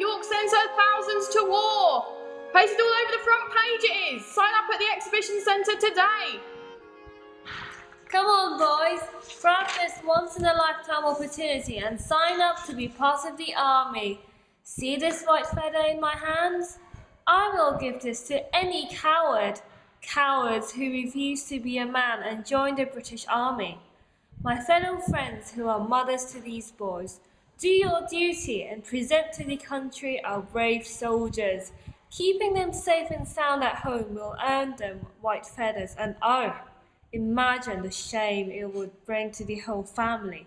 York sends her thousands to war. Pasted all over the front page it is. Sign up at the exhibition centre today. Come on, boys. Grab this once-in-a-lifetime opportunity and sign up to be part of the army. See this white feather in my hands? I will give this to any cowards who refuse to be a man and join the British Army. My fellow friends who are mothers to these boys, do your duty and present to the country our brave soldiers. Keeping them safe and sound at home will earn them white feathers, and oh, imagine the shame it would bring to the whole family.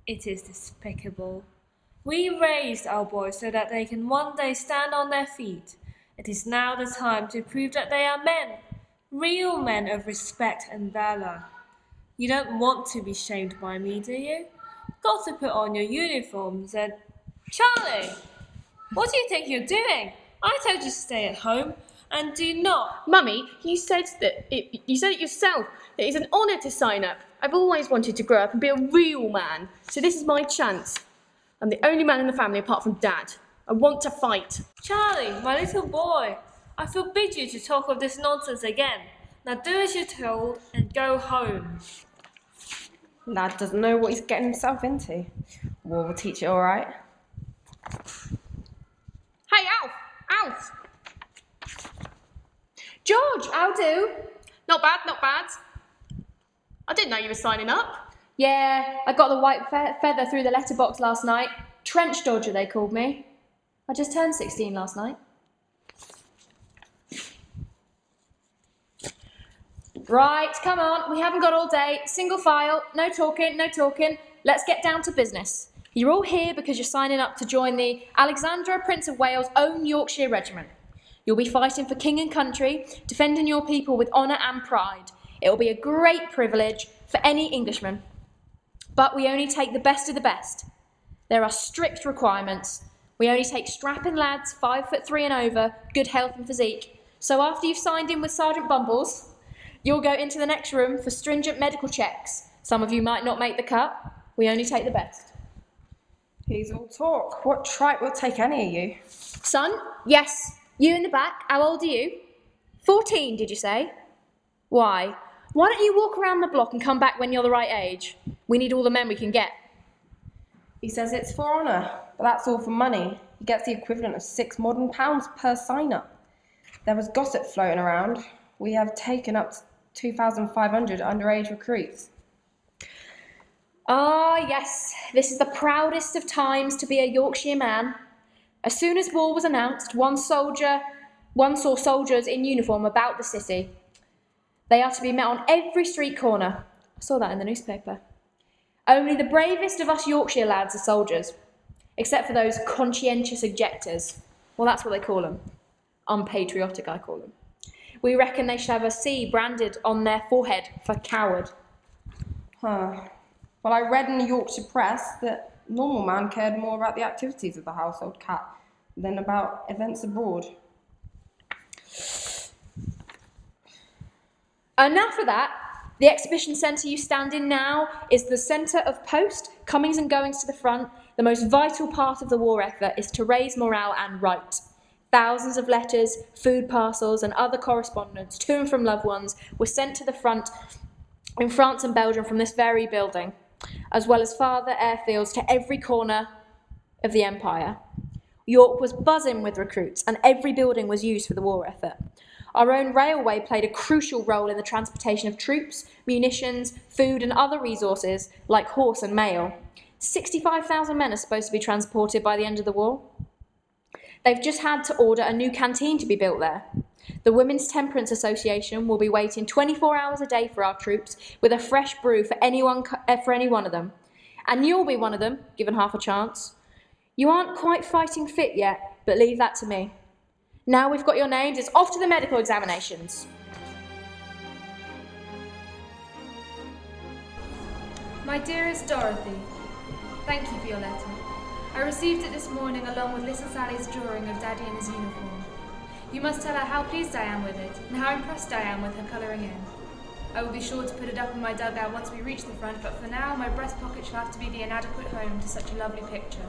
It is despicable. We raised our boys so that they can one day stand on their feet. It is now the time to prove that they are men, real men of respect and valour. You don't want to be shamed by me, do you? Got to put on your uniforms and... Charlie! What do you think you're doing? I told you to stay at home and do not... Mummy, you said it yourself. It is an honour to sign up. I've always wanted to grow up and be a real man, so this is my chance. I'm the only man in the family apart from Dad. I want to fight. Charlie, my little boy, I forbid you to talk of this nonsense again. Now do as you're told and go home. Lad doesn't know what he's getting himself into. War will teach it all right. Hey, Alf! Alf! George, how do? Not bad, not bad. I didn't know you were signing up. Yeah, I got the white feather through the letterbox last night. Trench dodger, they called me. I just turned 16 last night. Right, come on, we haven't got all day. Single file, no talking, no talking. Let's get down to business. You're all here because you're signing up to join the Alexandra Prince of Wales' own Yorkshire Regiment. You'll be fighting for king and country, defending your people with honour and pride. It will be a great privilege for any Englishman. But we only take the best of the best. There are strict requirements. We only take strapping lads, 5'3" and over, good health and physique. So after you've signed in with Sergeant Bumbles, you'll go into the next room for stringent medical checks. Some of you might not make the cut. We only take the best. Who's all talk? What tripe will take any of you? Son? Yes. You in the back. How old are you? 14, did you say? Why? Why don't you walk around the block and come back when you're the right age? We need all the men we can get. He says it's for honour, but that's all for money. He gets the equivalent of £6 modern per sign-up. There was gossip floating around. We have taken up to 2,500 underage recruits. Ah, yes, this is the proudest of times to be a Yorkshire man. As soon as war was announced, one saw soldiers in uniform about the city. They are to be met on every street corner. I saw that in the newspaper. Only the bravest of us Yorkshire lads are soldiers, except for those conscientious objectors. Well, that's what they call them. Unpatriotic, I call them. We reckon they should have a C branded on their forehead for coward. Huh. Well, I read in the Yorkshire press that normal man cared more about the activities of the household cat than about events abroad. Enough of that. The exhibition centre you stand in now is the centre of post, comings and goings to the front. The most vital part of the war effort is to raise morale and write. Thousands of letters, food parcels and other correspondence to and from loved ones were sent to the front in France and Belgium from this very building, as well as farther airfields to every corner of the empire. York was buzzing with recruits and every building was used for the war effort. Our own railway played a crucial role in the transportation of troops, munitions, food and other resources like horse and mail. 65,000 men are supposed to be transported by the end of the war. They've just had to order a new canteen to be built there. The Women's Temperance Association will be waiting 24 hours a day for our troops with a fresh brew for any one of them. And you'll be one of them, given half a chance. You aren't quite fighting fit yet, but leave that to me. Now we've got your names, it's off to the medical examinations. My dearest Dorothy, thank you for your letter. I received it this morning along with little Sally's drawing of Daddy in his uniform. You must tell her how pleased I am with it and how impressed I am with her colouring in. I will be sure to put it up in my dugout once we reach the front, but for now my breast pocket shall have to be the inadequate home to such a lovely picture.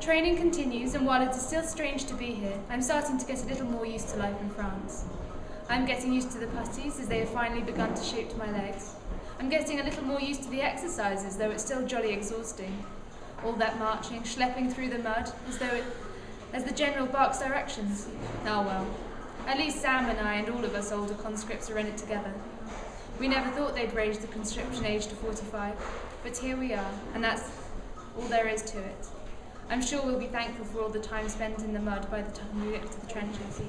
Training continues, and while it is still strange to be here, I'm starting to get a little more used to life in France. I'm getting used to the putties as they have finally begun to shape to my legs. I'm getting a little more used to the exercises, though it's still jolly exhausting. All that marching, schlepping through the mud, as the general barks directions. Ah well, at least Sam and I and all of us older conscripts are in it together. We never thought they'd raise the conscription age to 45, but here we are, and that's all there is to it. I'm sure we'll be thankful for all the time spent in the mud by the time we get to the trenches.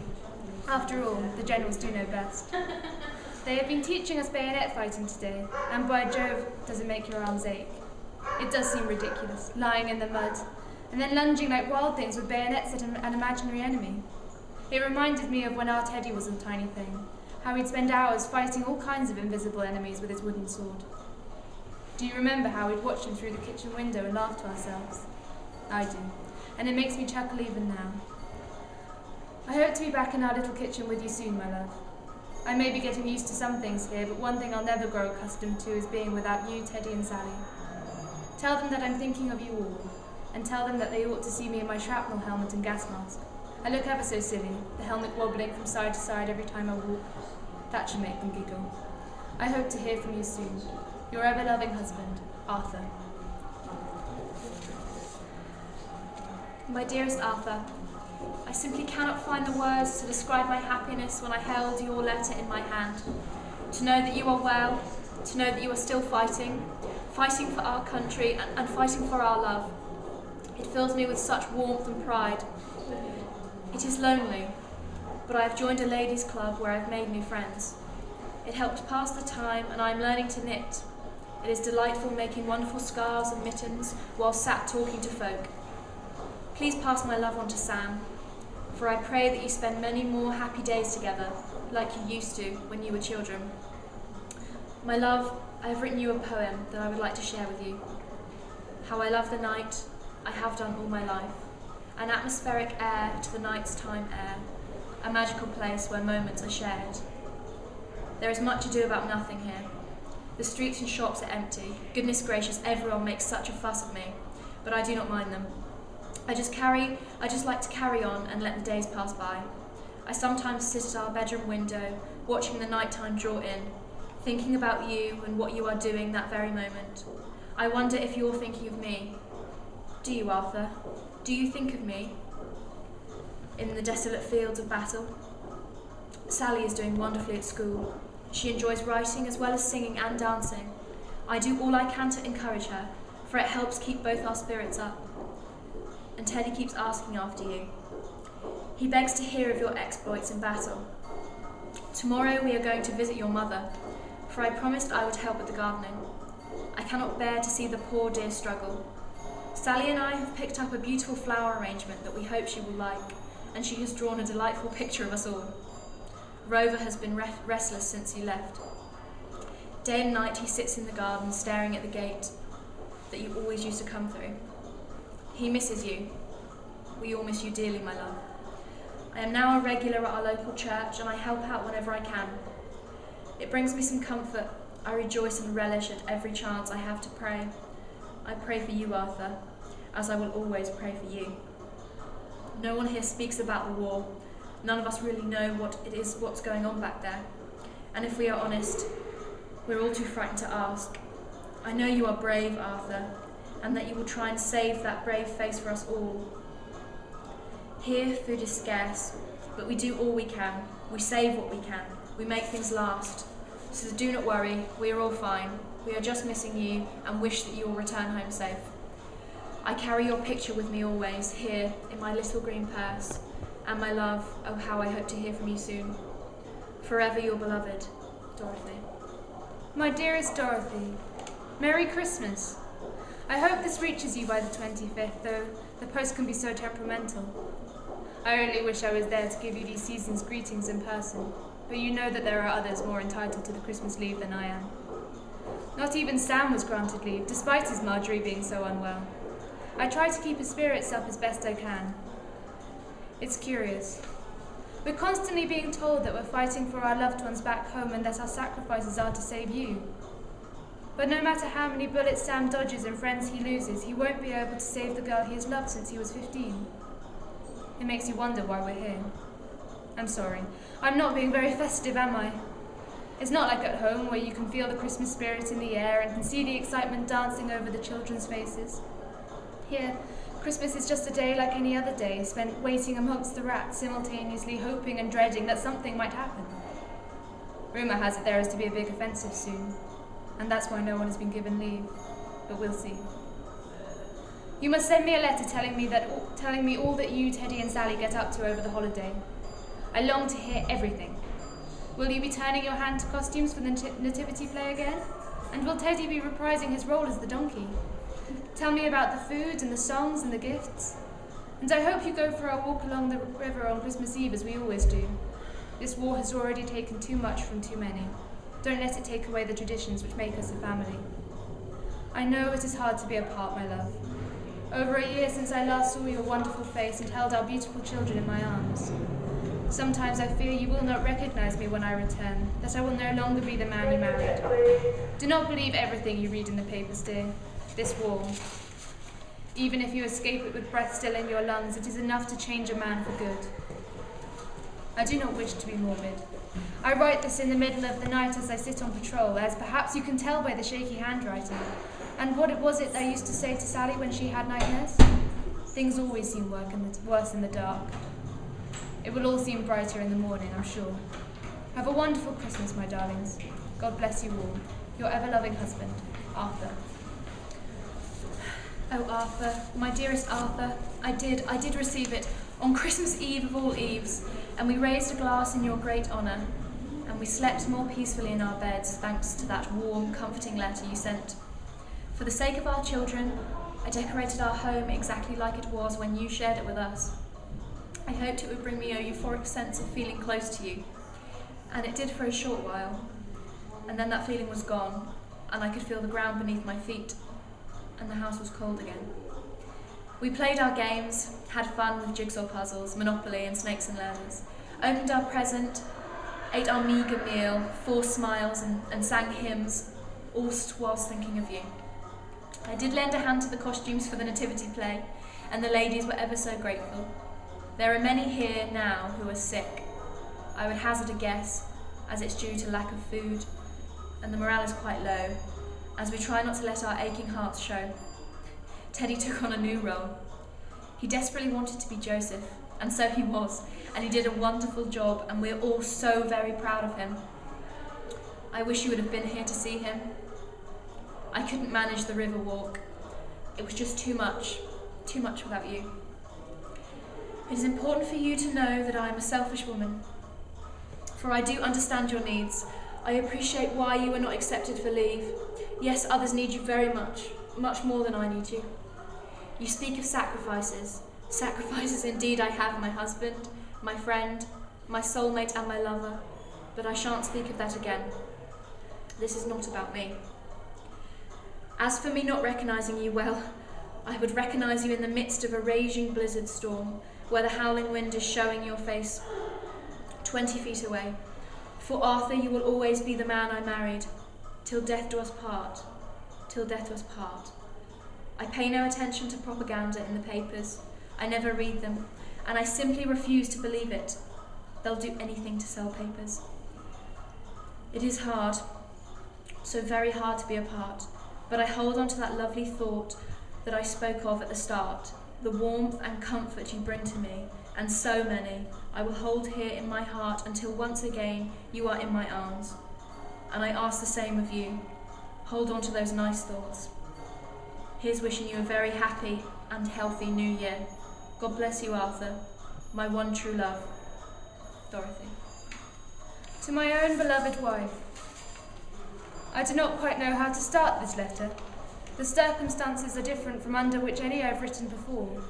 After all, the generals do know best. They have been teaching us bayonet fighting today, and by Jove, does it make your arms ache. It does seem ridiculous, lying in the mud, and then lunging like wild things with bayonets at an imaginary enemy. It reminded me of when our Teddy was a tiny thing, how he'd spend hours fighting all kinds of invisible enemies with his wooden sword. Do you remember how we'd watch him through the kitchen window and laugh to ourselves? I do, and it makes me chuckle even now. I hope to be back in our little kitchen with you soon, my love. I may be getting used to some things here, but one thing I'll never grow accustomed to is being without you, Teddy and Sally. Tell them that I'm thinking of you all, and tell them that they ought to see me in my shrapnel helmet and gas mask. I look ever so silly, the helmet wobbling from side to side every time I walk. That should make them giggle. I hope to hear from you soon. Your ever-loving husband, Arthur. My dearest Arthur, I simply cannot find the words to describe my happiness when I held your letter in my hand. To know that you are well, to know that you are still fighting for our country and fighting for our love. It fills me with such warmth and pride. It is lonely, but I have joined a ladies' club where I've made new friends. It helps pass the time, and I am learning to knit. It is delightful making wonderful scarves and mittens while sat talking to folk. Please pass my love on to Sam, for I pray that you spend many more happy days together, like you used to when you were children. My love, I have written you a poem that I would like to share with you. How I love the night, I have done all my life. An atmospheric air to the night's time air, a magical place where moments are shared. There is much to do about nothing here. The streets and shops are empty. Goodness gracious, everyone makes such a fuss of me, but I do not mind them. I just like to carry on and let the days pass by. I sometimes sit at our bedroom window, watching the nighttime draw in, thinking about you and what you are doing that very moment. I wonder if you're thinking of me. Do you, Arthur? Do you think of me? In the desolate fields of battle? Sally is doing wonderfully at school. She enjoys writing as well as singing and dancing. I do all I can to encourage her, for it helps keep both our spirits up. And Teddy keeps asking after you. He begs to hear of your exploits in battle. Tomorrow we are going to visit your mother, for I promised I would help with the gardening. I cannot bear to see the poor dear struggle. Sally and I have picked up a beautiful flower arrangement that we hope she will like, and she has drawn a delightful picture of us all. Rover has been restless since you left. Day and night he sits in the garden staring at the gate that you always used to come through. He misses you. We all miss you dearly, my love. I am now a regular at our local church, and I help out whenever I can. It brings me some comfort. I rejoice and relish at every chance I have to pray. I pray for you, Arthur, as I will always pray for you. No one here speaks about the war. None of us really know what's going on back there. And if we are honest, we're all too frightened to ask. I know you are brave, Arthur, and that you will try and save that brave face for us all. Here, food is scarce, but we do all we can. We save what we can. We make things last. So do not worry, we are all fine. We are just missing you and wish that you will return home safe. I carry your picture with me always, here in my little green purse. And my love, oh how I hope to hear from you soon. Forever your beloved, Dorothy. My dearest Dorothy, Merry Christmas. I hope this reaches you by the 25th, though the post can be so temperamental. I only wish I was there to give you these season's greetings in person, but you know that there are others more entitled to the Christmas leave than I am. Not even Sam was granted leave, despite his Marjorie being so unwell. I try to keep his spirits up as best I can. It's curious. We're constantly being told that we're fighting for our loved ones back home and that our sacrifices are to save you. But no matter how many bullets Sam dodges and friends he loses, he won't be able to save the girl he has loved since he was 15. It makes you wonder why we're here. I'm sorry. I'm not being very festive, am I? It's not like at home where you can feel the Christmas spirit in the air and can see the excitement dancing over the children's faces. Here, Christmas is just a day like any other day, spent waiting amongst the rats, simultaneously hoping and dreading that something might happen. Rumour has it there is to be a big offensive soon, and that's why no one has been given leave, but we'll see. You must send me a letter telling me all that you, Teddy and Sally get up to over the holiday. I long to hear everything. Will you be turning your hand to costumes for the nativity play again? And will Teddy be reprising his role as the donkey? Tell me about the food and the songs and the gifts. And I hope you go for a walk along the river on Christmas Eve as we always do. This war has already taken too much from too many. Don't let it take away the traditions which make us a family. I know it is hard to be apart, my love. Over a year since I last saw your wonderful face and held our beautiful children in my arms. Sometimes I fear you will not recognize me when I return, that I will no longer be the man you married. Do not believe everything you read in the papers, dear. This war. Even if you escape it with breath still in your lungs, it is enough to change a man for good. I do not wish to be morbid. I write this in the middle of the night as I sit on patrol, as perhaps you can tell by the shaky handwriting. And what was it I used to say to Sally when she had nightmares? Things always seem worse in the dark. It will all seem brighter in the morning, I'm sure. Have a wonderful Christmas, my darlings. God bless you all. Your ever-loving husband, Arthur. Oh, Arthur, my dearest Arthur, I did receive it on Christmas Eve of all eves, and we raised a glass in your great honour, and we slept more peacefully in our beds thanks to that warm, comforting letter you sent. For the sake of our children, I decorated our home exactly like it was when you shared it with us. I hoped it would bring me a euphoric sense of feeling close to you, and it did for a short while, and then that feeling was gone, and I could feel the ground beneath my feet, and the house was cold again. We played our games, had fun with jigsaw puzzles, Monopoly and snakes and ladders, opened our present, ate our meagre meal, forced smiles and sang hymns, all whilst thinking of you. I did lend a hand to the costumes for the nativity play, and the ladies were ever so grateful. There are many here now who are sick. I would hazard a guess, as it's due to lack of food, and the morale is quite low, as we try not to let our aching hearts show. Teddy took on a new role. He desperately wanted to be Joseph, and so he was, and he did a wonderful job, and we're all so very proud of him. I wish you would have been here to see him. I couldn't manage the river walk. It was just too much without you. It is important for you to know that I am a selfish woman, for I do understand your needs. I appreciate why you were not accepted for leave. Yes, others need you very much, much more than I need you. You speak of sacrifices. Sacrifices indeed I have, my husband, my friend, my soulmate and my lover, but I shan't speak of that again. This is not about me. As for me not recognising you, well, I would recognise you in the midst of a raging blizzard storm, where the howling wind is showing your face 20 feet away. For Arthur, you will always be the man I married, till death do us part, till death do us part. I pay no attention to propaganda in the papers. I never read them, and I simply refuse to believe it. They'll do anything to sell papers. It is hard, so very hard to be apart, but I hold on to that lovely thought that I spoke of at the start, the warmth and comfort you bring to me, and so many, I will hold here in my heart until once again you are in my arms. And I ask the same of you. Hold on to those nice thoughts. Here's wishing you a very happy and healthy New Year. God bless you, Arthur, my one true love, Dorothy. To my own beloved wife. I do not quite know how to start this letter. The circumstances are different from under which any I've written before.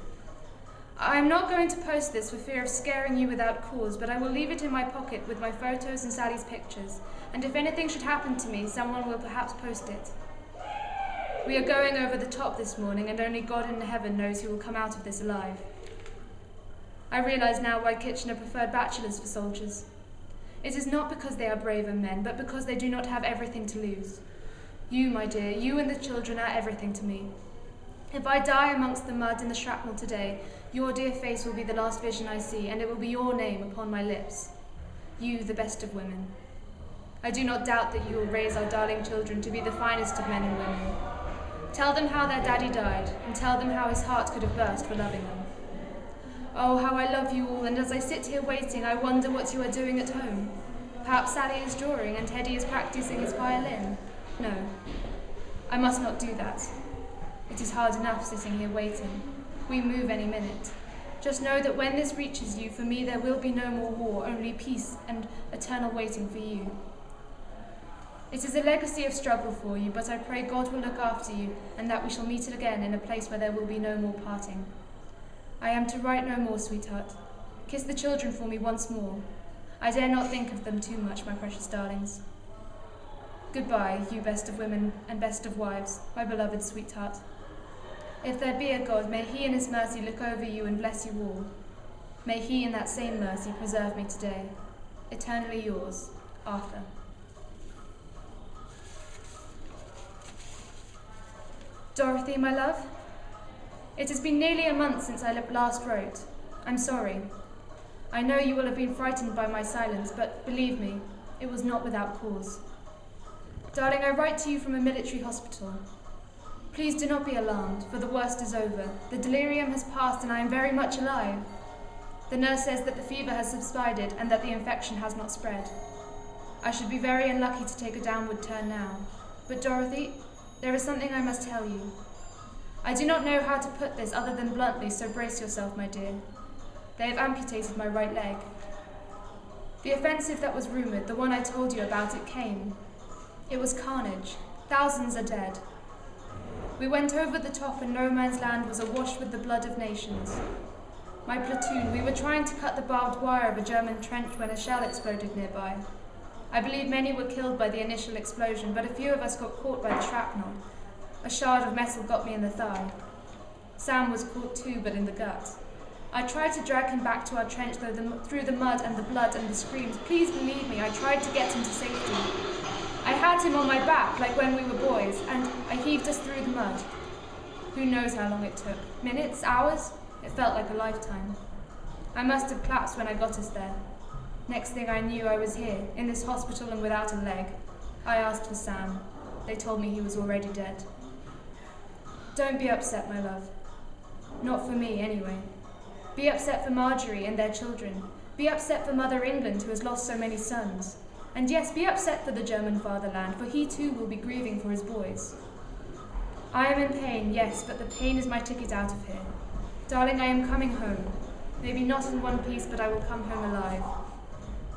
I am not going to post this for fear of scaring you without cause, but I will leave it in my pocket with my photos and Sally's pictures, and if anything should happen to me, someone will perhaps post it. We are going over the top this morning, and only God in heaven knows who will come out of this alive. I realise now why Kitchener preferred bachelors for soldiers. It is not because they are braver men, but because they do not have everything to lose. You, my dear, you and the children are everything to me. If I die amongst the mud and the shrapnel today, your dear face will be the last vision I see, and it will be your name upon my lips. You, the best of women. I do not doubt that you will raise our darling children to be the finest of men and women. Tell them how their daddy died, and tell them how his heart could have burst for loving them. Oh, how I love you all, and as I sit here waiting, I wonder what you are doing at home. Perhaps Sally is drawing and Teddy is practicing his violin. No, I must not do that. It is hard enough sitting here waiting. We move any minute. Just know that when this reaches you, for me there will be no more war, only peace and eternal waiting for you. It is a legacy of struggle for you, but I pray God will look after you, and that we shall meet again in a place where there will be no more parting. I am to write no more, sweetheart. Kiss the children for me once more. I dare not think of them too much, my precious darlings. Goodbye, you best of women and best of wives, my beloved sweetheart. If there be a God, may he in his mercy look over you and bless you all. May he in that same mercy preserve me today. Eternally yours, Arthur. Dorothy, my love, it has been nearly a month since I last wrote. I'm sorry. I know you will have been frightened by my silence, but believe me, it was not without cause. Darling, I write to you from a military hospital. Please do not be alarmed, for the worst is over. The delirium has passed and I am very much alive. The nurse says that the fever has subsided and that the infection has not spread. I should be very unlucky to take a downward turn now. But Dorothy, there is something I must tell you. I do not know how to put this other than bluntly, so brace yourself, my dear. They have amputated my right leg. The offensive that was rumoured, the one I told you about, it came. It was carnage. Thousands are dead. We went over the top and no man's land was awash with the blood of nations. My platoon, we were trying to cut the barbed wire of a German trench when a shell exploded nearby. I believe many were killed by the initial explosion, but a few of us got caught by the shrapnel. A shard of metal got me in the thigh. Sam was caught too, but in the gut. I tried to drag him back to our trench through the mud and the blood and the screams. Please believe me, I tried to get him to safety. I had him on my back, like when we were boys, and I heaved us through the mud. Who knows how long it took? Minutes? Hours? It felt like a lifetime. I must have collapsed when I got us there. Next thing I knew, I was here, in this hospital and without a leg. I asked for Sam. They told me he was already dead. Don't be upset, my love. Not for me, anyway. Be upset for Marjorie and their children. Be upset for Mother England, who has lost so many sons. And yes, be upset for the German fatherland, for he too will be grieving for his boys. I am in pain, yes, but the pain is my ticket out of here. Darling, I am coming home. Maybe not in one piece, but I will come home alive.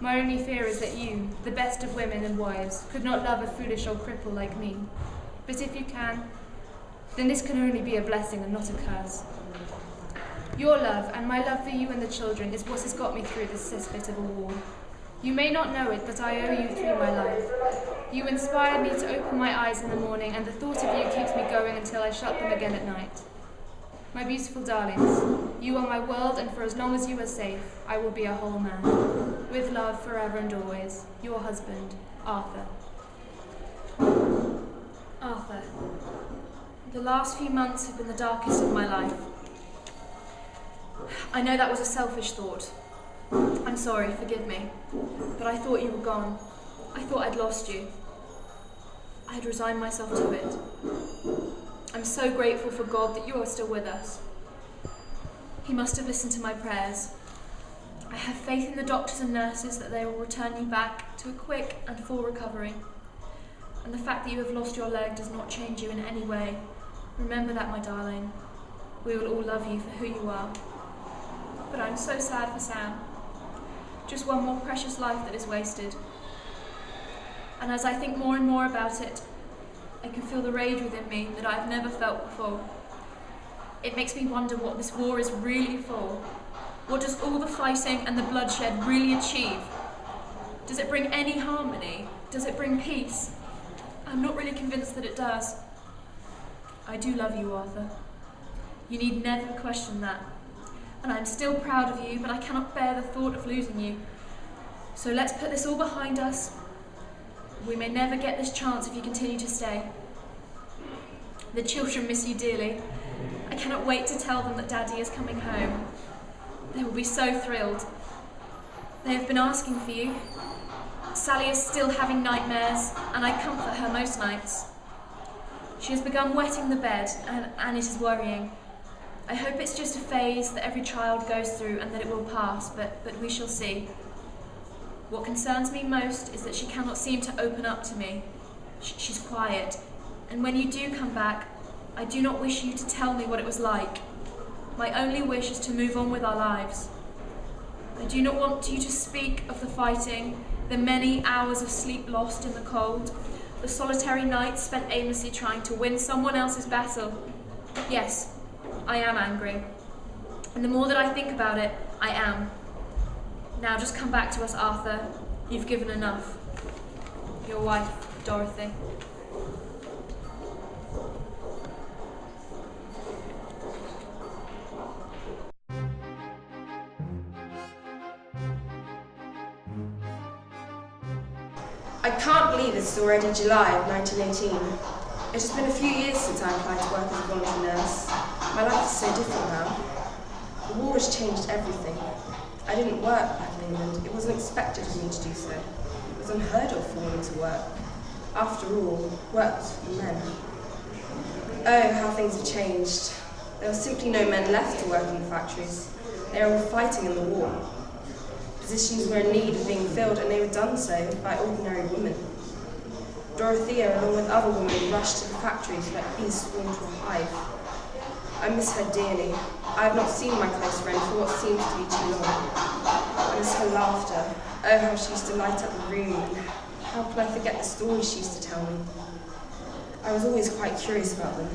My only fear is that you, the best of women and wives, could not love a foolish old cripple like me. But if you can, then this can only be a blessing and not a curse. Your love, and my love for you and the children, is what has got me through this cesspit of a war. You may not know it, but I owe you through my life. You inspired me to open my eyes in the morning, and the thought of you keeps me going until I shut them again at night. My beautiful darlings, you are my world, and for as long as you are safe, I will be a whole man. With love, forever and always, your husband, Arthur. Arthur, the last few months have been the darkest of my life. I know that was a selfish thought. I'm sorry, forgive me. But I thought you were gone. I thought I'd lost you. I had resigned myself to it. I'm so grateful for God that you are still with us. He must have listened to my prayers. I have faith in the doctors and nurses that they will return you back to a quick and full recovery. And the fact that you have lost your leg does not change you in any way. Remember that, my darling. We will all love you for who you are. But I'm so sad for Sam. Just one more precious life that is wasted. And as I think more and more about it, I can feel the rage within me that I've never felt before. It makes me wonder what this war is really for. What does all the fighting and the bloodshed really achieve? Does it bring any harmony? Does it bring peace? I'm not really convinced that it does. I do love you, Arthur. You need never question that. And I'm still proud of you, but I cannot bear the thought of losing you. So let's put this all behind us. We may never get this chance if you continue to stay. The children miss you dearly. I cannot wait to tell them that Daddy is coming home. They will be so thrilled. They have been asking for you. Sally is still having nightmares, and I comfort her most nights. She has begun wetting the bed, and it is worrying. I hope it's just a phase that every child goes through and that it will pass, but we shall see. What concerns me most is that she cannot seem to open up to me. She's quiet, and when you do come back, I do not wish you to tell me what it was like. My only wish is to move on with our lives. I do not want you to speak of the fighting, the many hours of sleep lost in the cold, the solitary nights spent aimlessly trying to win someone else's battle. Yes, I am angry. And the more that I think about it, I am. Now just come back to us, Arthur. You've given enough. Your wife, Dorothy. I can't believe it's already July of 1918. It has been a few years since I applied to work as a voluntary nurse. My life is so different now. The war has changed everything. I didn't work back in England. It wasn't expected of me to do so. It was unheard of for women to work. After all, work was for men. Oh, how things have changed. There were simply no men left to work in the factories. They were all fighting in the war. Positions were in need of being filled, and they were done so by ordinary women. Dorothea, along with other women, rushed to the factories like bees swarmed to a hive. I miss her dearly. I have not seen my close friend for what seems to be too long. I miss her laughter. Oh, how she used to light up the room, and how could I forget the stories she used to tell me? I was always quite curious about them.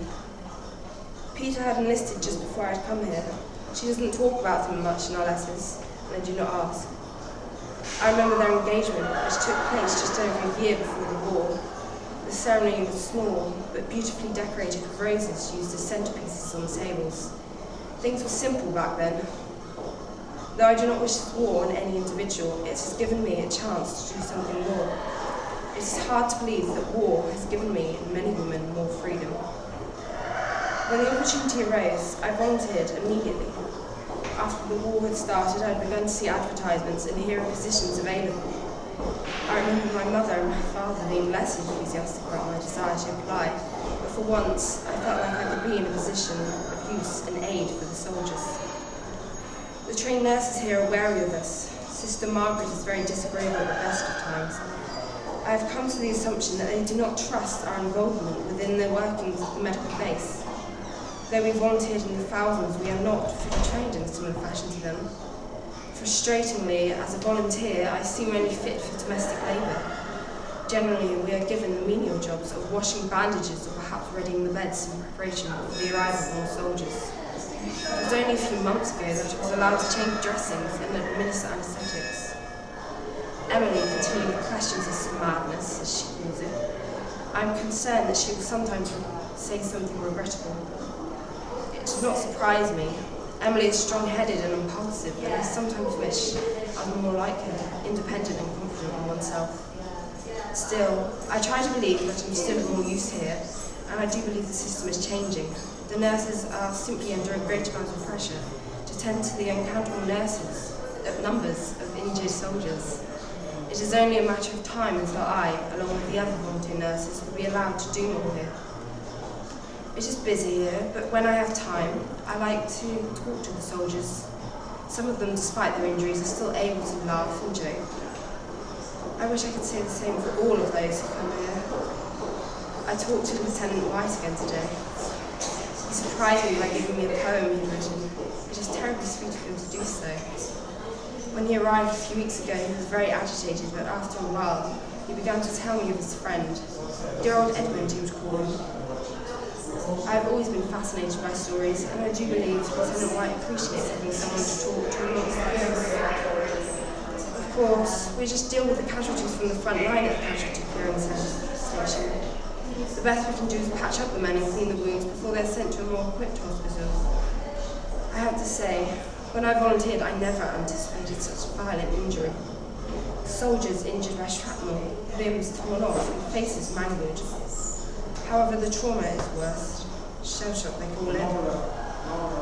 Peter had enlisted just before I'd come here. She doesn't talk about them much in our letters, and I do not ask. I remember their engagement, which took place just over a year before the war. The ceremony was small, but beautifully decorated with roses used as centerpieces on the tables. Things were simple back then. Though I do not wish this war on any individual, it has given me a chance to do something more. It is hard to believe that war has given me and many women more freedom. When the opportunity arose, I volunteered immediately. After the war had started, I had begun to see advertisements and hear of positions available. I remember my mother and my father being less enthusiastic about my desire to apply, but for once I felt like I could be in a position of use and aid for the soldiers. The trained nurses here are wary of us. Sister Margaret is very disagreeable at the best of times. I have come to the assumption that they do not trust our involvement within the workings of the medical base. Though we volunteered in the thousands, we are not fully trained in a similar fashion to them. Frustratingly, as a volunteer, I seem only fit for domestic labour. Generally, we are given the menial jobs of washing bandages or perhaps readying the beds in preparation for the arrival of more soldiers. It was only a few months ago that I was allowed to change dressings and administer anaesthetics. Emily continually questions this madness, as she calls it. I am concerned that she will sometimes say something regrettable. It does not surprise me. Emily is strong-headed and impulsive, and I sometimes wish I was more like her, independent and confident in oneself. Still, I try to believe that I'm still of more use here, and I do believe the system is changing. The nurses are simply under a great amount of pressure to tend to the uncountable numbers of injured soldiers. It is only a matter of time until I, along with the other volunteer nurses, will be allowed to do more here. It is busy here, but when I have time, I like to talk to the soldiers. Some of them, despite their injuries, are still able to laugh and joke. I wish I could say the same for all of those who come here. I talked to Lieutenant White again today. He surprised me by giving me a poem he'd written. It is terribly sweet of him to do so. When he arrived a few weeks ago, he was very agitated, but after a while, he began to tell me of his friend. Dear old Edmund, he would call him. I have always been fascinated by stories, and I do believe Lieutenant White appreciates having someone to talk to amongst those. Of course, we just deal with the casualties from the front line at the casualty clearing station. The best we can do is patch up the men and clean the wounds before they're sent to a more equipped hospital. I have to say, when I volunteered, I never anticipated such violent injury. Soldiers injured by shrapnel, limbs torn off and faces mangled. However, the trauma is worst. Shell shock, they call it.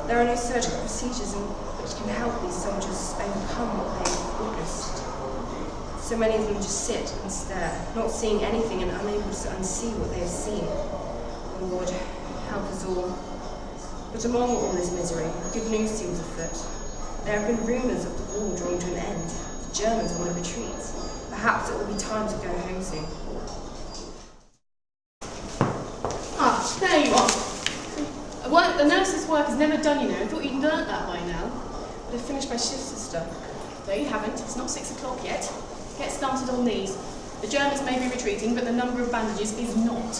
There are no surgical procedures which can help these soldiers overcome what they've witnessed. So many of them just sit and stare, not seeing anything and unable to unsee what they have seen. Lord, help us all. But among all this misery, good news seems afoot. There have been rumours of the war drawing to an end. The Germans want to retreat. Perhaps it will be time to go home soon. Ah, there you are. Well, the nurse's work is never done, you know. I thought you'd learnt that by now. But I finished my shift, sister. No, you haven't. It's not 6 o'clock yet. Get started on these. The Germans may be retreating, but the number of bandages is not.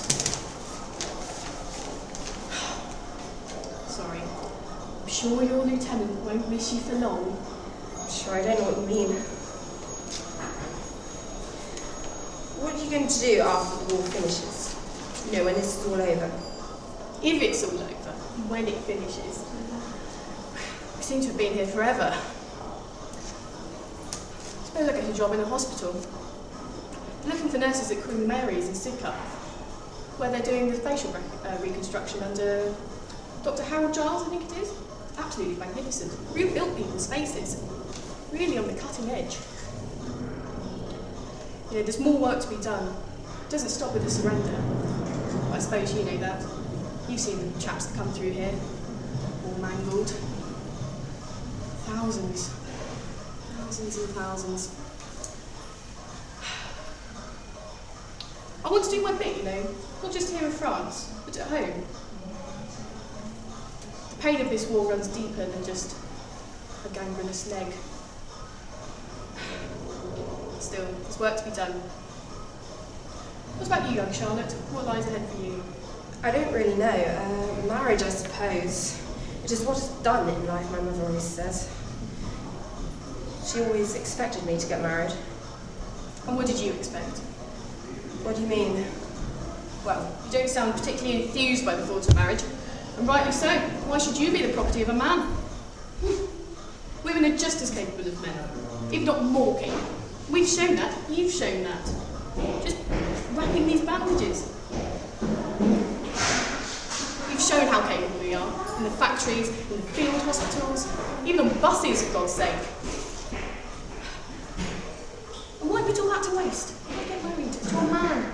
Sorry. I'm sure your lieutenant won't miss you for long. I'm sure I don't know what you mean. What are you going to do after the war finishes? You know, when this is all over? If it's all over, when it finishes. We seem to have been here forever. I suppose I'll get a job in a hospital. They're looking for nurses at Queen Mary's in Sidcup, where they're doing the facial reconstruction under Dr. Harold Giles, I think it is. Absolutely magnificent. Rebuilt people's faces. Really on the cutting edge. You know, there's more work to be done. It doesn't stop with the surrender. I suppose you know that. You've seen the chaps that come through here, all mangled. Thousands. Thousands and thousands. I want to do my bit, you know, not just here in France, but at home. The pain of this war runs deeper than just a gangrenous leg. Still, there's work to be done. What about you, young Charlotte? What lies ahead for you? I don't really know. Marriage, I suppose. It is what is done in life, my mother always says. She always expected me to get married. And what did you expect? What do you mean? Well, you don't sound particularly enthused by the thought of marriage. And rightly so. Why should you be the property of a man? Women are just as capable as men, if not more capable. We've shown that. You've shown that. Just wrapping these bandages. We've shown how capable we are. In the factories, in the field hospitals, even on buses, for God's sake. And why put all that to waste? Why get married to a man?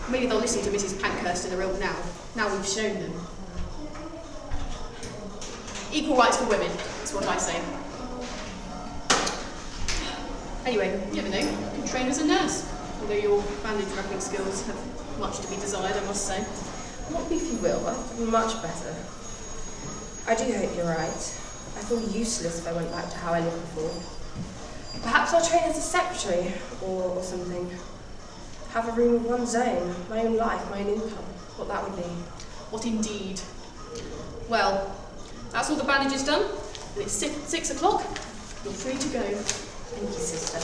Maybe they'll listen to Mrs. Pankhurst and the real now. Now we've shown them. Equal rights for women, that's what I say. Anyway, you never know, you can train as a nurse. Although your bandage wrapping skills have much to be desired, I must say. What if you will? That's much better. I do hope you're right. I feel useless if I went back to how I lived before. Perhaps I'll train as a secretary or something. Have a room of one's own, my own life, my own income. What that would be. What indeed. Well, that's all the bandages done, and it's 6 o'clock. You're free to go. Thank you, sister.